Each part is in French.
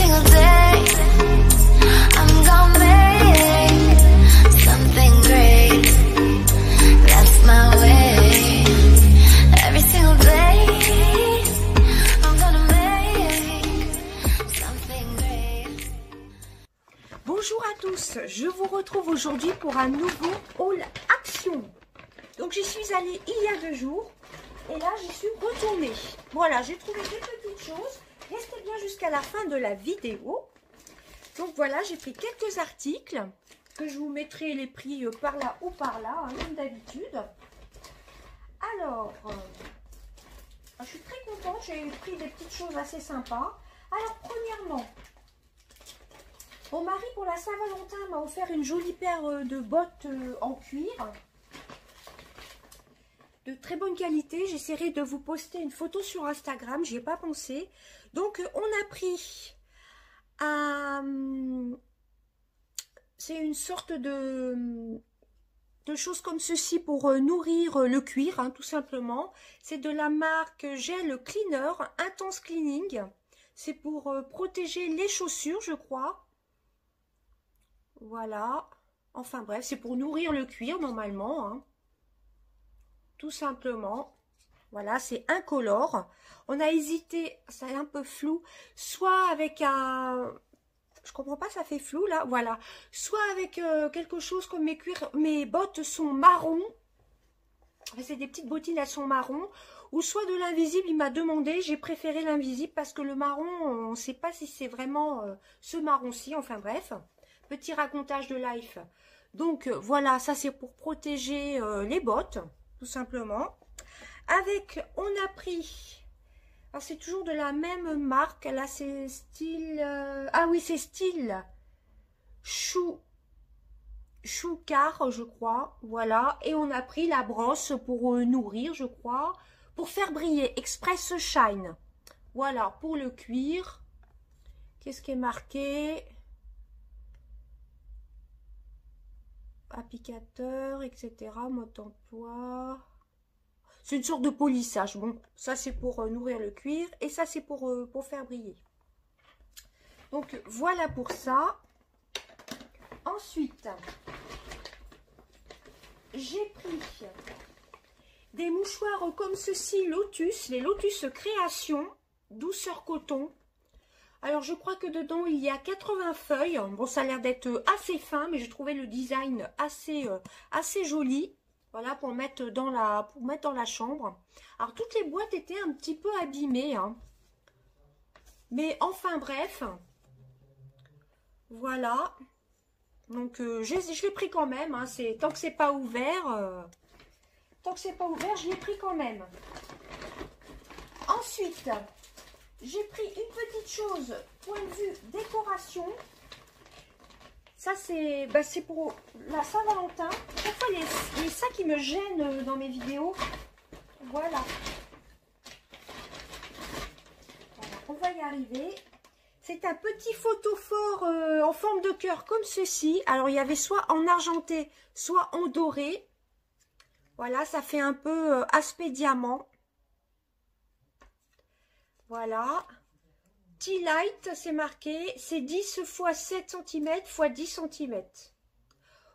single day I'm gonna make something great. That's my way. Every single day I'm gonna make something great. Bonjour à tous, je vous retrouve aujourd'hui pour un nouveau haul action. Donc j'y suis allée il y a 2 jours et là j'y suis retournée. Voilà, j'ai trouvé des petites choses. Restez bien jusqu'à la fin de la vidéo. Donc voilà, j'ai pris quelques articles que je vous mettrai les prix par là ou par là, hein, comme d'habitude. Alors, je suis très contente, j'ai pris des petites choses assez sympas. Alors premièrement, mon mari pour la Saint-Valentin m'a offert une jolie paire de bottes en cuir. De très bonne qualité. J'essaierai de vous poster une photo sur Instagram, j'y ai pas pensé. Donc on a pris c'est une sorte de choses comme ceci pour nourrir le cuir, hein, tout simplement. C'est de la marque Gel Cleaner Intense Cleaning. C'est pour protéger les chaussures, je crois. Voilà. Enfin bref, c'est pour nourrir le cuir normalement, hein. Tout simplement. Voilà, c'est incolore. On a hésité, c'est un peu flou, soit avec un... Je comprends pas, ça fait flou là, voilà. Soit avec quelque chose comme mes bottes sont marron. C'est des petites bottines, elles sont marron. Ou soit de l'invisible, il m'a demandé, j'ai préféré l'invisible parce que le marron, on ne sait pas si c'est vraiment ce marron-ci. Enfin bref, petit racontage de life. Donc voilà, ça c'est pour protéger les bottes, tout simplement. Avec, on a pris, alors c'est toujours de la même marque, là c'est style, ah oui c'est style Choucar je crois, voilà. Et on a pris la brosse pour nourrir je crois, pour faire briller, Express Shine. Voilà, pour le cuir. Qu'est-ce qui est marqué? Applicateur, etc. Mode d'emploi. C'est une sorte de polissage. Bon, ça c'est pour nourrir le cuir et ça c'est pour faire briller. Donc voilà pour ça. Ensuite, j'ai pris des mouchoirs comme ceci, Lotus, les Lotus Création, douceur coton. Alors je crois que dedans il y a 80 feuilles. Bon, ça a l'air d'être assez fin, mais j'ai trouvé le design assez joli. Voilà, pour mettre dans la chambre. Alors, toutes les boîtes étaient un petit peu abîmées, hein. Mais enfin, bref. Voilà. Donc, je l'ai pris quand même. Hein. Tant que c'est pas ouvert, je l'ai pris quand même. Ensuite, j'ai pris une petite chose, point de vue décoration. Ça, c'est pour la Saint-Valentin. Chaque fois, les sacs qui me gênent dans mes vidéos. Voilà. Voilà, on va y arriver. C'est un petit photophore en forme de cœur comme ceci. Alors, il y avait soit en argenté, soit en doré. Voilà, ça fait un peu aspect diamant. Voilà. Tea Light, c'est marqué, c'est 10 x 7 cm x 10 cm.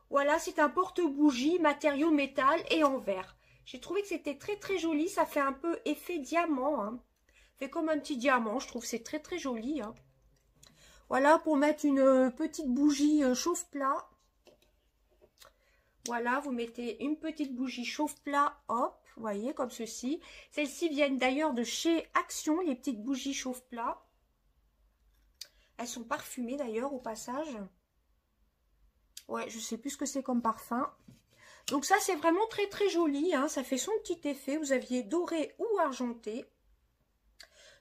Voilà, c'est un porte-bougie, matériau métal et en verre. J'ai trouvé que c'était très très joli, ça fait un peu effet diamant. Hein. Fait comme un petit diamant, je trouve c'est très très joli. Hein. Voilà, pour mettre une petite bougie chauffe-plat. Voilà, vous mettez une petite bougie chauffe-plat, hop, vous voyez, comme ceci. Celles-ci viennent d'ailleurs de chez Action, les petites bougies chauffe-plat. Elles sont parfumées d'ailleurs au passage. Ouais, je sais plus ce que c'est comme parfum. Donc ça, c'est vraiment très très joli. Hein. Ça fait son petit effet. Vous aviez doré ou argenté.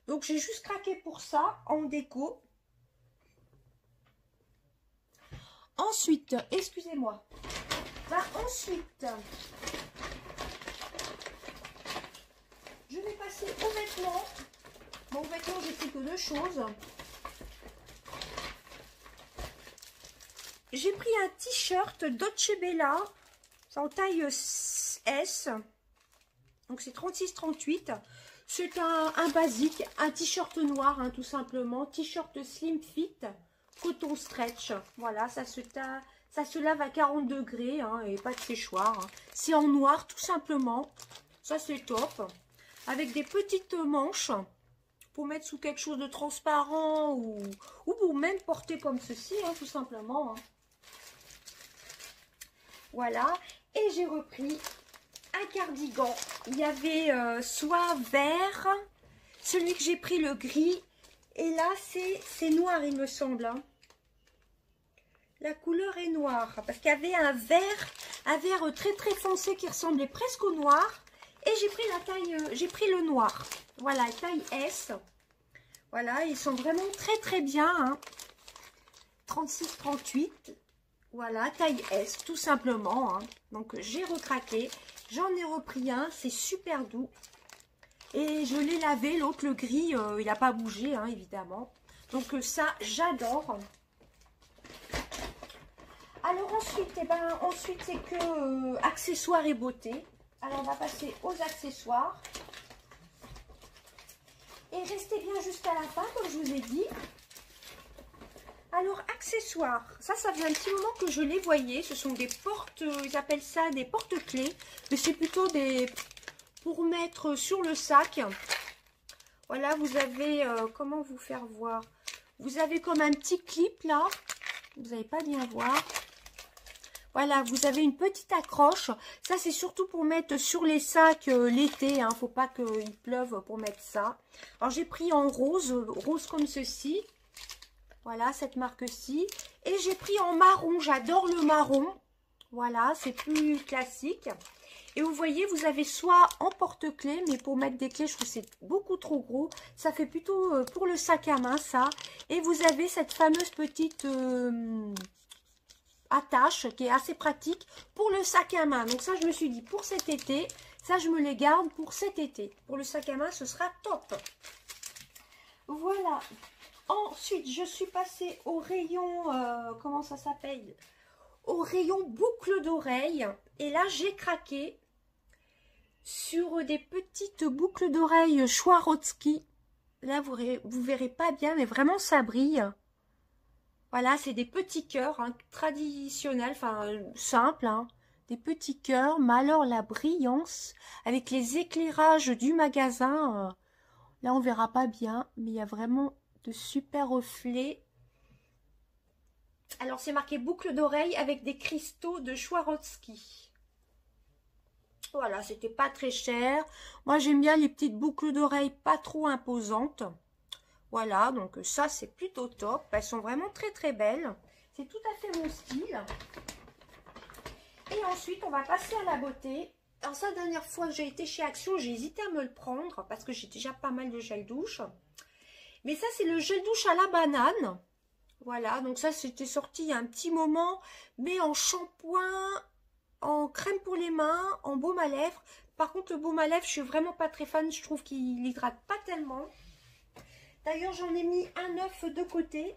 Donc j'ai juste craqué pour ça en déco. Ensuite, excusez-moi. Ensuite, je vais passer aux vêtements. Bon, vêtements, j'ai pris que 2 choses. J'ai pris un t-shirt Dolce Bella, c'est en taille S, donc c'est 36-38. C'est un basique, un t-shirt noir, hein, tout simplement. T-shirt slim fit, coton stretch. Voilà, ça se lave à 40 degrés hein, et pas de séchoir. Hein. C'est en noir, tout simplement. Ça, c'est top. Avec des petites manches pour mettre sous quelque chose de transparent ou pour même porter comme ceci, hein, tout simplement. Hein. Voilà. Et j'ai repris un cardigan. Il y avait soit vert, celui que j'ai pris le gris, et là c'est noir il me semble. Hein. La couleur est noire parce qu'il y avait un vert très très foncé qui ressemblait presque au noir, et j'ai pris la taille, j'ai pris le noir. Voilà, taille S. Voilà, ils sont vraiment très très bien. Hein. 36-38. Voilà, taille S, tout simplement. Hein. Donc, j'ai recraqué. J'en ai repris un. C'est super doux. Et je l'ai lavé. L'autre, le gris, il n'a pas bougé, hein, évidemment. Donc, ça, j'adore. Alors, ensuite, ensuite c'est que accessoires et beauté. Alors, on va passer aux accessoires. Et restez bien jusqu'à la fin, comme je vous ai dit. Alors, accessoires, ça fait un petit moment que je les voyais. Ce sont des portes, ils appellent ça des porte-clés. Mais c'est plutôt des pour mettre sur le sac. Voilà, vous avez, comment vous faire voir? Vous avez comme un petit clip là. Vous n'allez pas bien voir. Voilà, vous avez une petite accroche. Ça, c'est surtout pour mettre sur les sacs l'été. Hein. Faut pas qu'il pleuve pour mettre ça. Alors, j'ai pris en rose comme ceci. Voilà, cette marque-ci. Et j'ai pris en marron. J'adore le marron. Voilà, c'est plus classique. Et vous voyez, vous avez soit en porte-clés, mais pour mettre des clés, je trouve que c'est beaucoup trop gros. Ça fait plutôt pour le sac à main, ça. Et vous avez cette fameuse petite attache qui est assez pratique pour le sac à main. Donc ça, je me suis dit, pour cet été, ça, je me les garde pour cet été. Pour le sac à main, ce sera top. Voilà. Ensuite, je suis passée au rayon, comment ça s'appelle? Au rayon boucle d'oreilles. Et là, j'ai craqué sur des petites boucles d'oreilles Swarovski. Là, vous verrez pas bien, mais vraiment, ça brille. Voilà, c'est des petits cœurs hein, traditionnels, enfin, simples. Hein, des petits cœurs, mais alors la brillance, avec les éclairages du magasin, là, on verra pas bien, mais il y a vraiment de super reflets. Alors, c'est marqué boucle d'oreille avec des cristaux de Swarovski. Voilà, c'était pas très cher. Moi, j'aime bien les petites boucles d'oreilles pas trop imposantes. Voilà, donc ça, c'est plutôt top. Elles sont vraiment très, très belles. C'est tout à fait mon style. Et ensuite, on va passer à la beauté. Alors, ça, la dernière fois que j'ai été chez Action, j'ai hésité à me le prendre parce que j'ai déjà pas mal de gel douche. Mais ça, c'est le gel douche à la banane. Voilà, donc ça, c'était sorti il y a un petit moment. Mais en shampoing, en crème pour les mains, en baume à lèvres. Par contre, le baume à lèvres, je suis vraiment pas très fan. Je trouve qu'il hydrate pas tellement. D'ailleurs, j'en ai mis un œuf de côté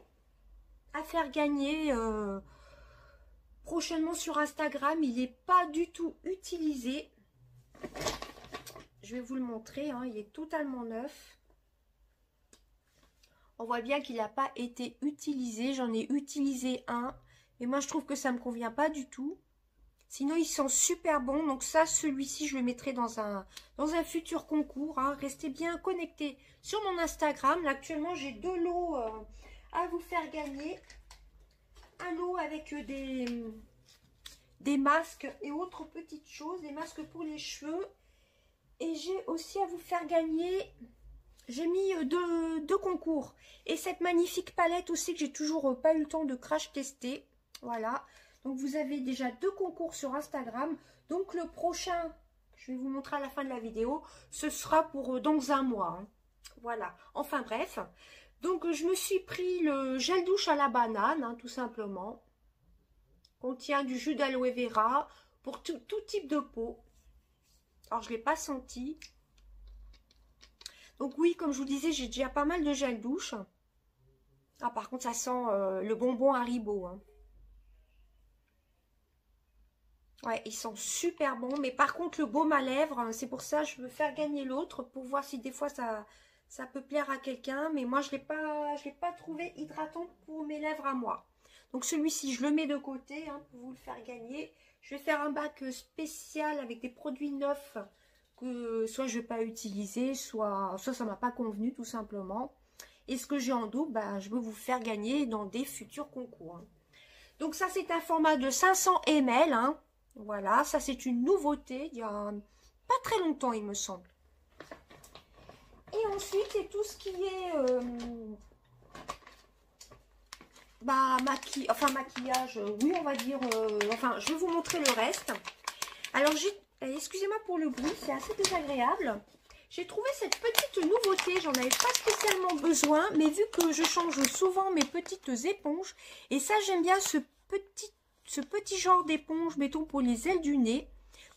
à faire gagner prochainement sur Instagram. Il n'est pas du tout utilisé. Je vais vous le montrer. Hein, il est totalement neuf. On voit bien qu'il n'a pas été utilisé. J'en ai utilisé un. Et moi, je trouve que ça ne me convient pas du tout. Sinon, ils sont super bons. Donc ça, celui-ci, je le mettrai dans un futur concours. Hein. Restez bien connectés sur mon Instagram. Là, actuellement, j'ai 2 lots à vous faire gagner. Un lot avec des masques et autres petites choses. Des masques pour les cheveux. Et j'ai aussi à vous faire gagner... J'ai mis deux concours. Et cette magnifique palette aussi que j'ai toujours pas eu le temps de crash tester. Voilà. Donc, vous avez déjà 2 concours sur Instagram. Donc, le prochain, je vais vous montrer à la fin de la vidéo, ce sera pour dans un mois. Hein. Voilà. Enfin, bref. Donc, je me suis pris le gel douche à la banane, hein, tout simplement. Contient du jus d'aloe vera pour tout type de peau. Alors, je ne l'ai pas senti. Donc, oui, comme je vous disais, j'ai déjà pas mal de gel douche. Ah, par contre, ça sent le bonbon Haribo, hein. Ouais, ils sont super bons. Mais par contre, le baume à lèvres, c'est pour ça que je veux faire gagner l'autre pour voir si des fois ça peut plaire à quelqu'un. Mais moi, je l'ai pas trouvé hydratant pour mes lèvres à moi. Donc celui-ci, je le mets de côté hein, pour vous le faire gagner. Je vais faire un bac spécial avec des produits neufs que soit je ne vais pas utiliser, soit ça ne m'a pas convenu tout simplement. Et ce que j'ai en double, bah, je veux vous faire gagner dans des futurs concours. Hein. Donc ça, c'est un format de 500 ml. Hein. Voilà, ça c'est une nouveauté, il y a pas très longtemps il me semble. Et ensuite, c'est tout ce qui est maquillage, oui on va dire, enfin je vais vous montrer le reste. Alors excusez-moi pour le bruit, c'est assez désagréable. J'ai trouvé cette petite nouveauté, j'en avais pas spécialement besoin, mais vu que je change souvent mes petites éponges, et ça j'aime bien ce petit genre d'éponge, mettons pour les ailes du nez.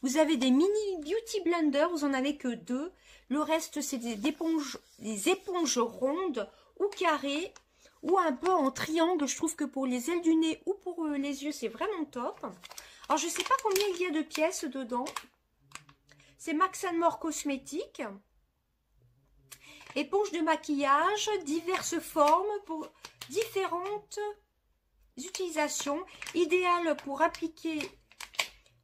Vous avez des mini beauty blender, vous en avez que 2. Le reste c'est des éponges rondes ou carrées, ou un peu en triangle. Je trouve que pour les ailes du nez ou pour les yeux, c'est vraiment top. Alors, je ne sais pas combien il y a de pièces dedans. C'est Max & More Cosmétiques. Éponge de maquillage, diverses formes pour différentes utilisations. Idéal pour appliquer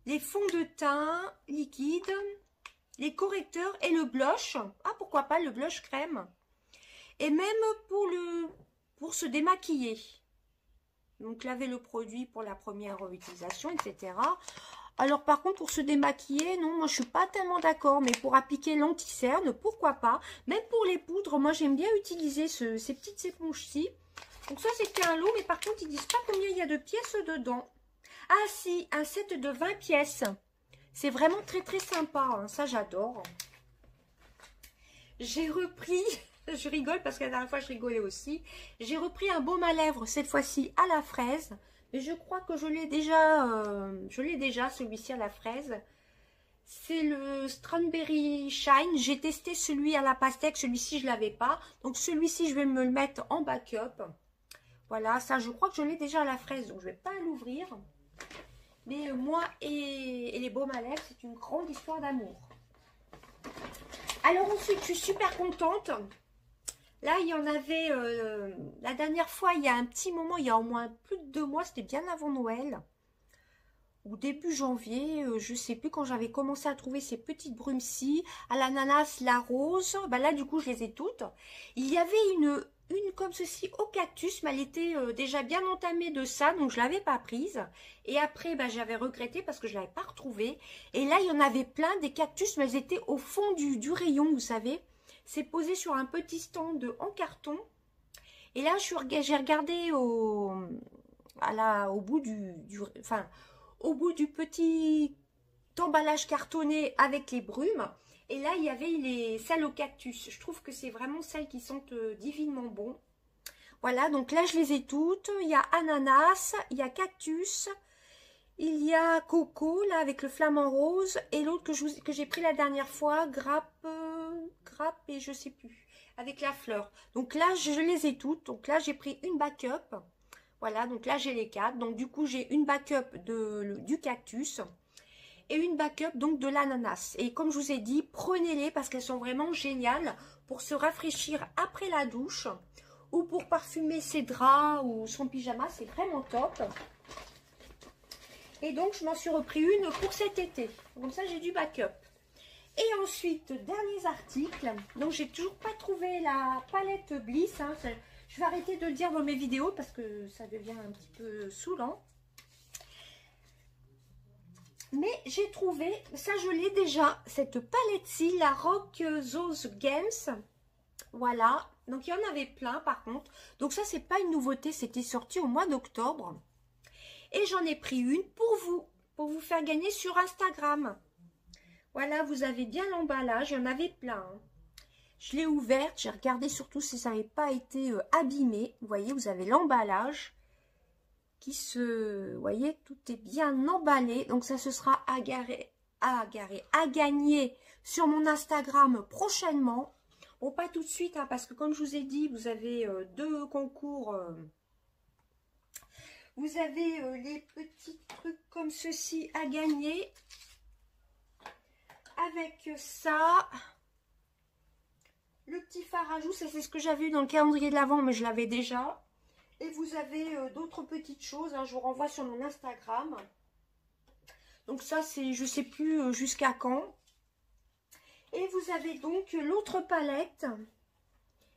les fonds de teint liquides, les correcteurs et le blush. Ah, pourquoi pas le blush crème. Et même pour se démaquiller. Donc laver le produit pour la première utilisation, etc. Alors par contre pour se démaquiller, non, moi je suis pas tellement d'accord. Mais pour appliquer l'anti-cerne, pourquoi pas. Même pour les poudres, moi j'aime bien utiliser ces petites éponges-ci. Donc ça c'était un lot, mais par contre ils disent pas combien il y a de pièces dedans. Ah si, un set de 20 pièces. C'est vraiment très très sympa, hein. Ça j'adore. J'ai repris... Je rigole parce que la dernière fois je rigolais aussi. J'ai repris un baume à lèvres, cette fois-ci à la fraise. Mais je crois que je l'ai déjà celui-ci à la fraise. C'est le Strawberry Shine. J'ai testé celui à la pastèque, celui-ci je ne l'avais pas. Donc celui-ci je vais me le mettre en backup. Voilà, ça je crois que je l'ai déjà à la fraise. Donc je ne vais pas l'ouvrir. Mais moi et les baumes à lèvres, c'est une grande histoire d'amour. Alors ensuite, je suis super contente. Là, il y en avait, la dernière fois, il y a un petit moment, il y a au moins plus de 2 mois, c'était bien avant Noël. Ou début janvier, je ne sais plus, quand j'avais commencé à trouver ces petites brumes-ci, à l'ananas, la rose. Bah là, du coup, je les ai toutes. Il y avait une comme ceci au cactus, mais elle était déjà bien entamée de ça, donc je ne l'avais pas prise. Et après, bah, j'avais regretté parce que je ne l'avais pas retrouvée. Et là, il y en avait plein, des cactus, mais elles étaient au fond du rayon, vous savez. C'est posé sur un petit stand en carton. Et là, j'ai regardé au bout du petit emballage cartonné avec les brumes. Et là, il y avait celles au cactus. Je trouve que c'est vraiment celles qui sentent divinement bon. Voilà, donc là, je les ai toutes. Il y a ananas, il y a cactus, il y a coco, là, avec le flamant rose. Et l'autre que j'ai pris la dernière fois, grappe et je sais plus, avec la fleur. Donc là, je les ai toutes. Donc là, j'ai pris une backup. Voilà, donc là, j'ai les 4. Donc du coup, j'ai une backup du cactus et une backup donc de l'ananas. Et comme je vous ai dit, prenez-les parce qu'elles sont vraiment géniales pour se rafraîchir après la douche ou pour parfumer ses draps ou son pyjama. C'est vraiment top. Et donc, je m'en suis repris une pour cet été. Comme ça, j'ai du backup. Et ensuite, derniers articles. Donc, j'ai toujours pas trouvé la palette Bliss. Hein. Je vais arrêter de le dire dans mes vidéos parce que ça devient un petit peu saoulant. Mais j'ai trouvé, ça je l'ai déjà, cette palette-ci, la Rock Those Games. Voilà. Donc, il y en avait plein par contre. Donc, ça, c'est pas une nouveauté. C'était sorti au mois d'octobre. Et j'en ai pris une pour vous faire gagner sur Instagram. Voilà, vous avez bien l'emballage, il y en avait plein. Hein. Je l'ai ouverte, j'ai regardé surtout si ça n'avait pas été abîmé. Vous voyez, vous avez l'emballage qui vous voyez, tout est bien emballé. Donc ça, ce sera à gagner sur mon Instagram prochainement. Bon, pas tout de suite, hein, parce que comme je vous ai dit, vous avez 2 concours Vous avez les petits trucs comme ceci à gagner. Avec ça, le petit fard à joues, ça c'est ce que j'avais eu dans le calendrier de l'Avent, mais je l'avais déjà. Et vous avez d'autres petites choses, hein, je vous renvoie sur mon Instagram. Donc ça c'est, je sais plus jusqu'à quand. Et vous avez donc l'autre palette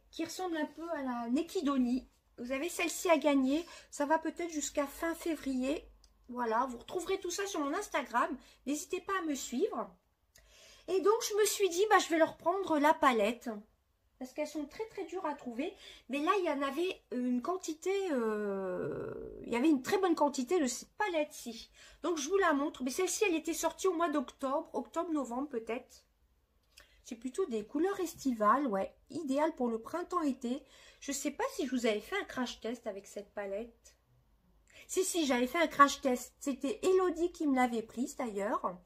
qui ressemble un peu à la Nekidoni. Vous avez celle-ci à gagner, ça va peut-être jusqu'à fin février. Voilà, vous retrouverez tout ça sur mon Instagram, n'hésitez pas à me suivre. Et donc, je me suis dit, bah, je vais leur prendre la palette. Parce qu'elles sont très, très dures à trouver. Mais là, il y en avait une quantité... il y avait une très bonne quantité de cette palette-ci. Donc, je vous la montre. Mais celle-ci, elle était sortie au mois d'octobre. Octobre-novembre, peut-être. C'est plutôt des couleurs estivales. Ouais, idéal pour le printemps-été. Je ne sais pas si je vous avais fait un crash test avec cette palette. Si, j'avais fait un crash test. C'était Elodie qui me l'avait prise, d'ailleurs.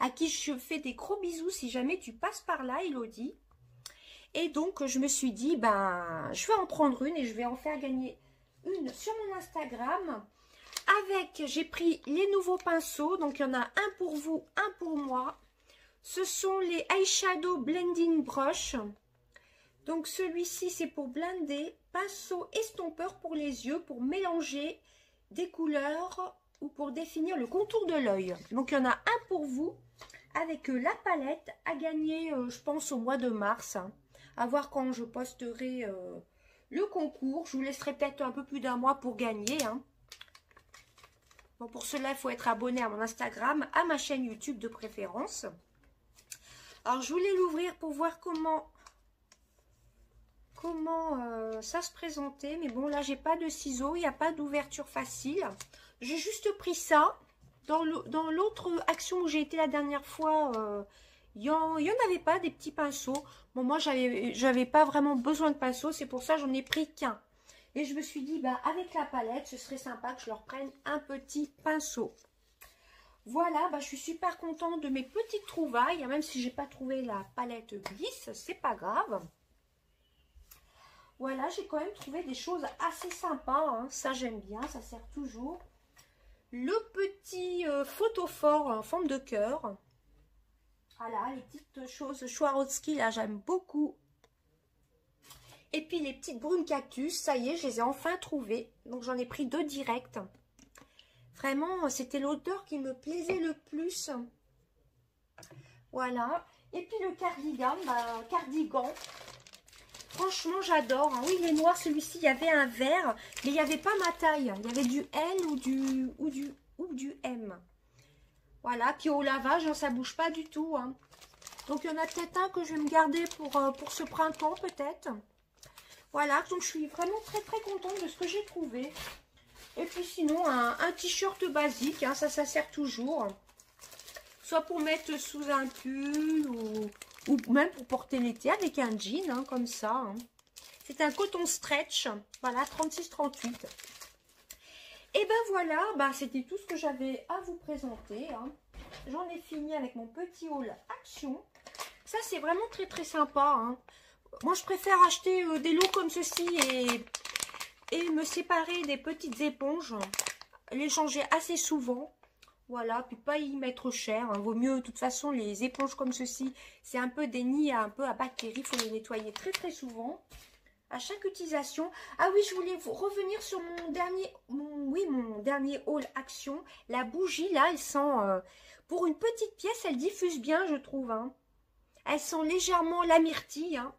À qui je fais des gros bisous si jamais tu passes par là, Elodie. Et donc, je me suis dit, ben, je vais en prendre une et je vais en faire gagner une sur mon Instagram. Avec, j'ai pris les nouveaux pinceaux. Donc, il y en a un pour vous, un pour moi. Ce sont les Eyeshadow Blending Brush. Donc, celui-ci, c'est pour blender. Pinceau estompeur pour les yeux, pour mélanger des couleurs ou pour définir le contour de l'œil. Donc, il y en a un pour vous. Avec la palette à gagner, je pense, au mois de mars. Hein. À voir quand je posterai le concours. Je vous laisserai peut-être un peu plus d'un mois pour gagner. Hein. Bon, pour cela, il faut être abonné à mon Instagram, à ma chaîne YouTube de préférence. Alors, je voulais l'ouvrir pour voir comment ça se présentait. Mais bon, là, j'ai pas de ciseaux. Il n'y a pas d'ouverture facile. J'ai juste pris ça. Dans l'autre action où j'ai été la dernière fois, il y en avait pas des petits pinceaux. Bon, moi, j'avais pas vraiment besoin de pinceaux. C'est pour ça que j'en ai pris qu'un. Et je me suis dit, bah, avec la palette, ce serait sympa que je leur prenne un petit pinceau. Voilà, bah, je suis super contente de mes petites trouvailles. Même si j'ai pas trouvé la palette glisse, c'est pas grave. Voilà, j'ai quand même trouvé des choses assez sympas. Hein. Ça, j'aime bien. Ça sert toujours. Le petit photophore en forme de cœur. Voilà, les petites choses Swarovski, là, j'aime beaucoup. Et puis, les petites brunes cactus, ça y est, je les ai enfin trouvées. Donc, j'en ai pris 2 directs. Vraiment, c'était l'odeur qui me plaisait le plus. Voilà. Et puis, le cardigan, bah, cardigan. Franchement, j'adore. Hein. Oui, il est noir, celui-ci. Il y avait un vert, mais il n'y avait pas ma taille. Il y avait du L ou du M. Voilà. Puis au lavage, hein, ça ne bouge pas du tout. Hein. Donc, il y en a peut-être un que je vais me garder pour ce printemps, peut-être. Voilà. Donc, je suis vraiment très, très contente de ce que j'ai trouvé. Et puis, sinon, un t-shirt basique. Hein, ça sert toujours. Soit pour mettre sous un pull ou même pour porter l'été avec un jean, hein, comme ça. Hein. C'est un coton stretch, voilà, 36-38. Et ben voilà, bah, c'était tout ce que j'avais à vous présenter. Hein. J'en ai fini avec mon petit haul action. Ça, c'est vraiment très très sympa. Hein. Moi, je préfère acheter des lots comme ceci et me séparer des petites éponges. Les changer assez souvent. Voilà, puis pas y mettre cher. Hein. Vaut mieux, de toute façon, les éponges comme ceci, c'est un peu des nids un peu à bactéries. Il faut les nettoyer très très souvent. À chaque utilisation. Ah oui, je voulais vous revenir sur mon dernier haul action. La bougie, là, elle sent... pour une petite pièce, elle diffuse bien, je trouve. Hein. Elle sent légèrement la myrtille. Hein.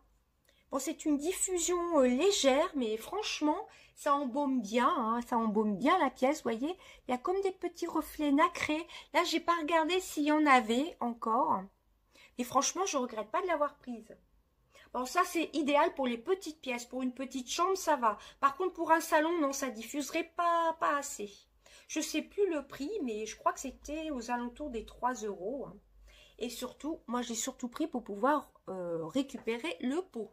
Bon, c'est une diffusion légère, mais franchement... Ça embaume bien, hein, ça embaume bien la pièce, vous voyez. Il y a comme des petits reflets nacrés. Là, j'ai pas regardé s'il y en avait encore. Et franchement, je regrette pas de l'avoir prise. Bon, ça, c'est idéal pour les petites pièces. Pour une petite chambre, ça va. Par contre, pour un salon, non, ça diffuserait pas assez. Je sais plus le prix, mais je crois que c'était aux alentours des 3 €. Hein. Et surtout, moi, j'ai surtout pris pour pouvoir récupérer le pot.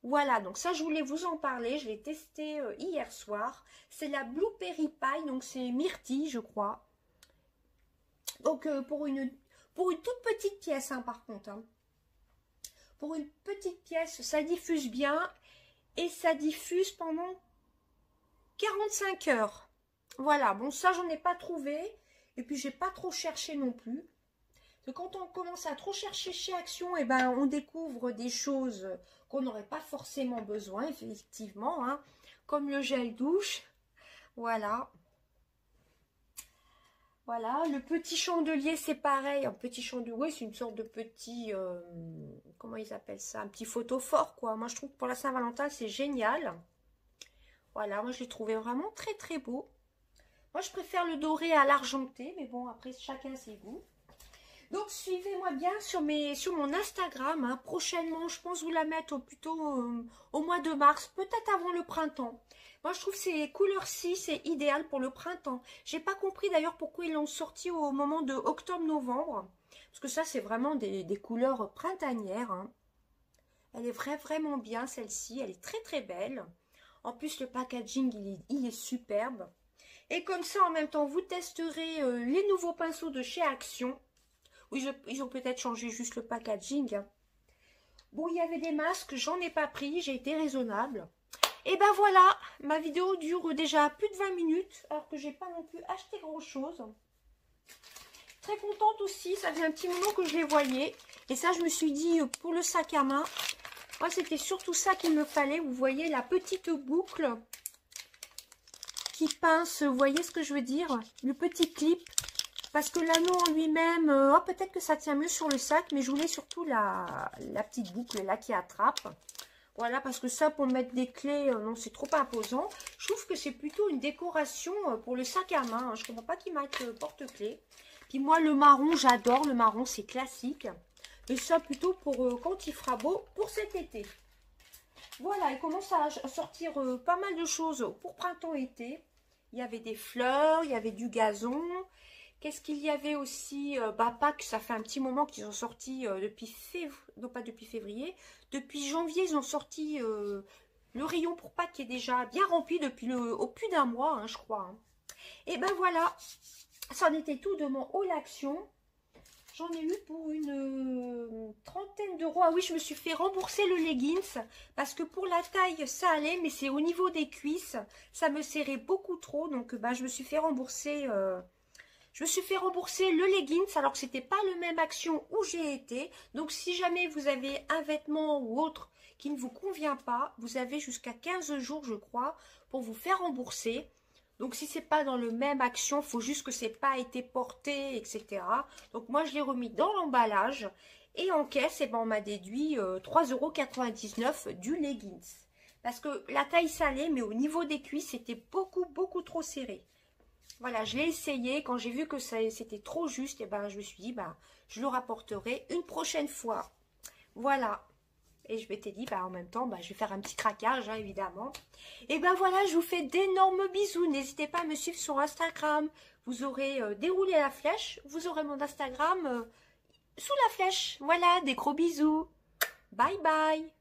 Voilà, donc ça, je voulais vous en parler. Je l'ai testé hier soir. C'est la Blueberry Pie, donc c'est myrtille, je crois. Donc, pour une toute petite pièce, hein, par contre. Hein. Pour une petite pièce, ça diffuse bien. Et ça diffuse pendant 45 heures. Voilà, bon ça j'en ai pas trouvé. Et puis j'ai pas trop cherché non plus. Parce que quand on commence à trop chercher chez Action, et ben on découvre des choses qu'on n'aurait pas forcément besoin, effectivement. Hein, comme le gel douche. Voilà. Voilà, le petit chandelier, c'est pareil. Un petit chandelier, oui, c'est une sorte de petit... comment ils appellent ça? Un petit photophore, quoi. Moi, je trouve que pour la Saint-Valentin, c'est génial. Voilà, moi, je l'ai trouvé vraiment très, très beau. Moi, je préfère le doré à l'argenté, mais bon, après, chacun ses goûts. Donc, suivez-moi bien sur mon Instagram. Hein. Prochainement, je pense vous la mettre plutôt au mois de mars, peut-être avant le printemps. Moi, je trouve que ces couleurs-ci, c'est idéal pour le printemps. J'ai pas compris d'ailleurs pourquoi ils l'ont sorti au moment de octobre-novembre. Parce que ça, c'est vraiment des couleurs printanières. Hein. Elle est vraiment bien, celle-ci. Elle est très, très belle. En plus, le packaging, il est superbe. Et comme ça, en même temps, vous testerez les nouveaux pinceaux de chez Action. Oui, ils ont peut-être changé juste le packaging. Hein. Bon, il y avait des masques, j'en ai pas pris, j'ai été raisonnable. Et ben voilà, ma vidéo dure déjà plus de 20 minutes, alors que j'ai pas non plus acheté grand chose. Très contente aussi, ça fait un petit moment que je les voyais. Et ça, je me suis dit, pour le sac à main, moi c'était surtout ça qu'il me fallait. Vous voyez la petite boucle qui pince, vous voyez ce que je veux dire? Le petit clip. Parce que l'anneau en lui-même, oh, peut-être que ça tient mieux sur le sac, mais je voulais surtout la petite boucle là qui attrape. Voilà, parce que ça, pour mettre des clés, non, c'est trop imposant. Je trouve que c'est plutôt une décoration pour le sac à main. Je ne comprends pas qu'ils mettent porte-clés. Puis moi, le marron, j'adore. Le marron, c'est classique. Mais ça, plutôt pour quand il fera beau pour cet été. Voilà, il commence à sortir pas mal de choses pour printemps-été. Il y avait des fleurs, il y avait du gazon. Qu'est-ce qu'il y avait aussi? Pâques, ça fait un petit moment qu'ils ont sorti depuis février, non pas depuis février, depuis janvier, ils ont sorti le rayon pour Pâques qui est déjà bien rempli depuis au plus d'un mois, hein, je crois. Hein. Et ben voilà, ça en était tout de mon haul Action. J'en ai eu pour une trentaine d'euros. Ah oui, je me suis fait rembourser le leggings parce que pour la taille, ça allait, mais c'est au niveau des cuisses, ça me serrait beaucoup trop. Donc, bah, je me suis fait rembourser... le leggings alors que c'était pas le même Action où j'ai été. Donc si jamais vous avez un vêtement ou autre qui ne vous convient pas, vous avez jusqu'à 15 jours je crois pour vous faire rembourser. Donc si c'est pas dans le même Action, il faut juste que c'est pas été porté, etc. Donc moi je l'ai remis dans l'emballage et en caisse, et ben, on m'a déduit 3,99 € du leggings. Parce que la taille ça allait, mais au niveau des cuisses c'était beaucoup trop serré. Voilà, je l'ai essayé. Quand j'ai vu que c'était trop juste, et ben, je me suis dit, ben, je le rapporterai une prochaine fois. Voilà. Et je m'étais dit, ben, en même temps, ben, je vais faire un petit craquage, hein, évidemment. Et ben voilà, je vous fais d'énormes bisous. N'hésitez pas à me suivre sur Instagram. Vous aurez déroulé la flèche. Vous aurez mon Instagram sous la flèche. Voilà, des gros bisous. Bye bye.